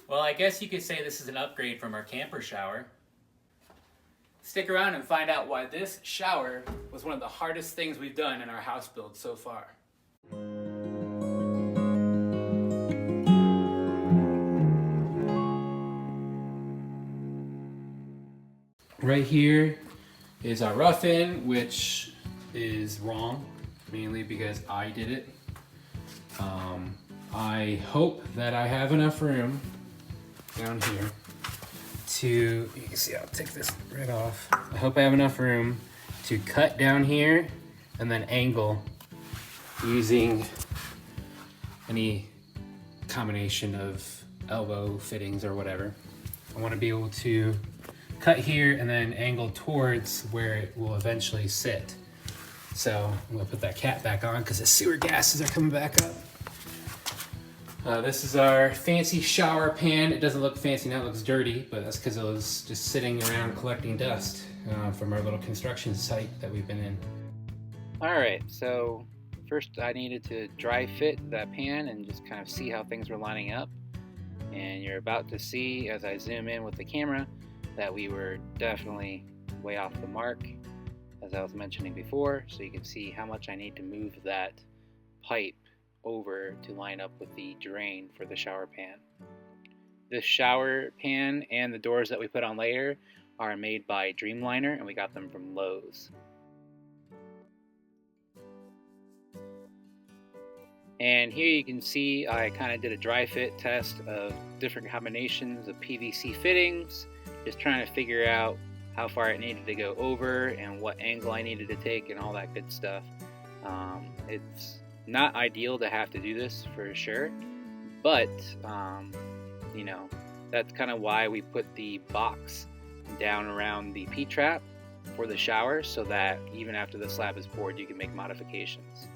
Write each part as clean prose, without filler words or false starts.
Well, I guess you could say this is an upgrade from our camper shower. Stick around and find out why this shower was one of the hardest things we've done in our house build so far. Right here is our rough-in, which is wrong, mainly because I did it. I hope that I have enough room down here to, you can see, I'll take this right off. I hope I have enough room to cut down here and then angle using any combination of elbow fittings or whatever. I want to be able to cut here and then angle towards where it will eventually sit. So I'm gonna put that cap back on because the sewer gases are coming back up. This is our fancy shower pan. It doesn't look fancy now, it looks dirty, but that's because it was just sitting around collecting dust from our little construction site that we've been in. Alright, so first I needed to dry fit that pan and just kind of see how things were lining up. And you're about to see, as I zoom in with the camera, that we were definitely way off the mark, as I was mentioning before. So you can see how much I need to move that pipe over to line up with the drain for the shower pan. This shower pan and the doors that we put on later are made by Dreamliner, and we got them from Lowe's. And here you can see I kind of did a dry fit test of different combinations of PVC fittings, just trying to figure out how far it needed to go over and what angle I needed to take and all that good stuff. It's not ideal to have to do this for sure, but you know, that's kind of why we put the box down around the P-trap for the shower, so that even after the slab is poured you can make modifications.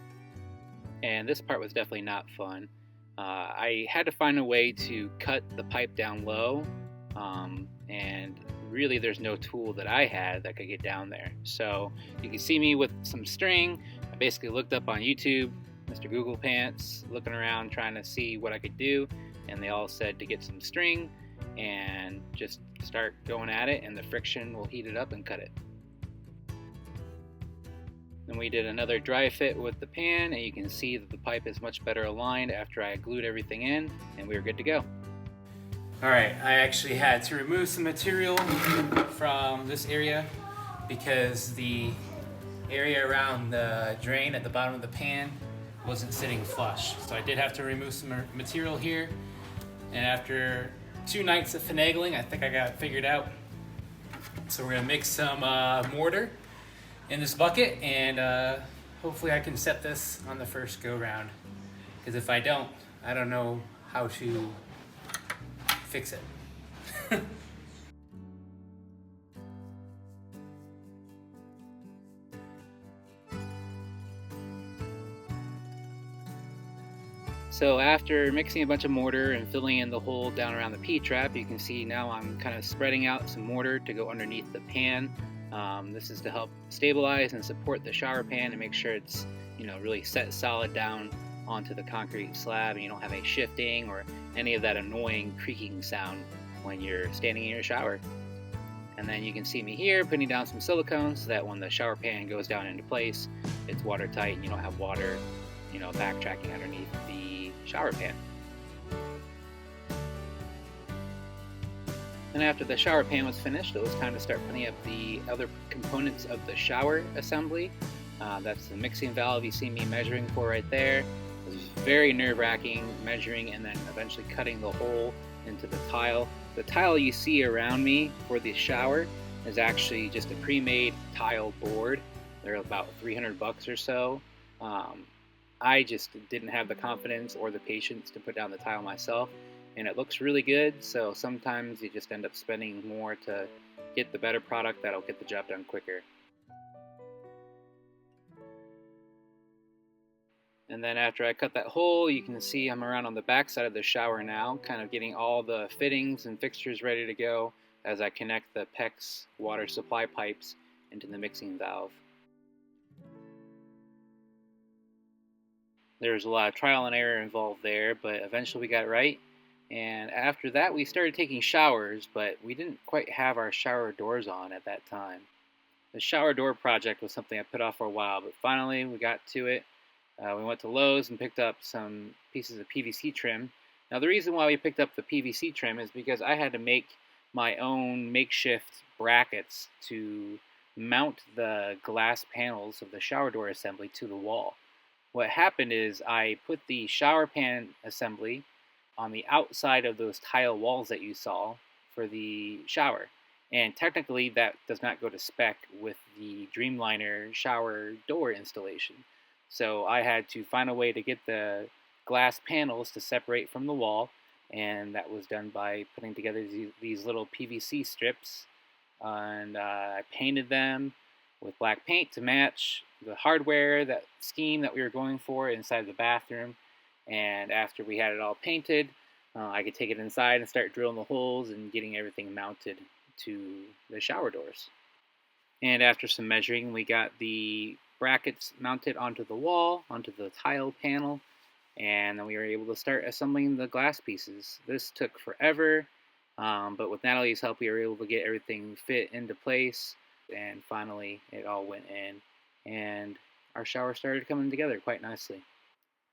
And this part was definitely not fun. I had to find a way to cut the pipe down low, and really there's no tool that I had that could get down there. So you can see me with some string. I basically looked up on YouTube, Mr. Google Pants, looking around trying to see what I could do, and they all said to get some string and just start going at it, and the friction will heat it up and cut it. Then we did another dry fit with the pan, and you can see that the pipe is much better aligned after I glued everything in, and we were good to go. Alright, I actually had to remove some material from this area because the area around the drain at the bottom of the pan wasn't sitting flush. So I did have to remove some material here, and after 2 nights of finagling, I think I got it figured out. So we're gonna mix some mortar in this bucket, and hopefully I can set this on the first go round, because if I don't know how to fix it. So after mixing a bunch of mortar and filling in the hole down around the P-trap, you can see now I'm kind of spreading out some mortar to go underneath the pan. This is to help stabilize and support the shower pan and make sure it's, really set solid down onto the concrete slab, and you don't have any shifting or any of that annoying creaking sound when you're standing in your shower. And then you can see me here putting down some silicone so that when the shower pan goes down into place, it's watertight and you don't have water, backtracking underneath the shower pan. And after the shower pan was finished, it was time to start putting up the other components of the shower assembly. That's the mixing valve you see me measuring for right there. It was very nerve-wracking measuring and then eventually cutting the hole into the tile. The tile you see around me for the shower is actually just a pre-made tile board. They're about $300 or so. I just didn't have the confidence or the patience to put down the tile myself, and it looks really good, so sometimes you just end up spending more to get the better product that'll get the job done quicker. And then after I cut that hole, you can see I'm around on the back side of the shower now, kind of getting all the fittings and fixtures ready to go as I connect the PEX water supply pipes into the mixing valve. There's a lot of trial and error involved there, but eventually we got it right, And after that, we started taking showers, but we didn't quite have our shower doors on at that time. The shower door project was something I put off for a while, but finally we got to it. We went to Lowe's and picked up some pieces of PVC trim. Now, the reason why we picked up the PVC trim is because I had to make my own makeshift brackets to mount the glass panels of the shower door assembly to the wall. What happened is I put the shower pan assembly on the outside of those tile walls that you saw for the shower. And technically that does not go to spec with the Dreamliner shower door installation. So I had to find a way to get the glass panels to separate from the wall, and that was done by putting together these little PVC strips, and I painted them with black paint to match the hardware, that scheme that we were going for inside the bathroom. And after we had it all painted, I could take it inside and start drilling the holes and getting everything mounted to the shower doors. And after some measuring, we got the brackets mounted onto the wall, onto the tile panel, and then we were able to start assembling the glass pieces. This took forever, but with Natalie's help, we were able to get everything fit into place, and finally it all went in, and our shower started coming together quite nicely.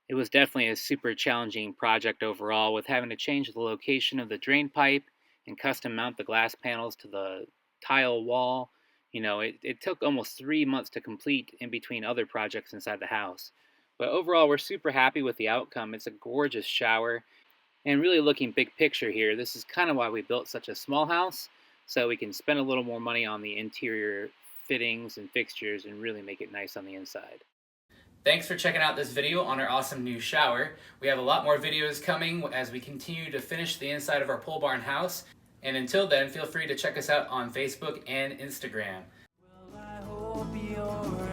It was definitely a super challenging project overall, with having to change the location of the drain pipe and custom mount the glass panels to the tile wall. It took almost 3 months to complete in between other projects inside the house. But overall, we're super happy with the outcome. It's a gorgeous shower. And really looking big picture here, this is kind of why we built such a small house, so we can spend a little more money on the interior fittings and fixtures and really make it nice on the inside. Thanks for checking out this video on our awesome new shower. We have a lot more videos coming as we continue to finish the inside of our pole barn house. And until then, feel free to check us out on Facebook and Instagram. Well, I hope you're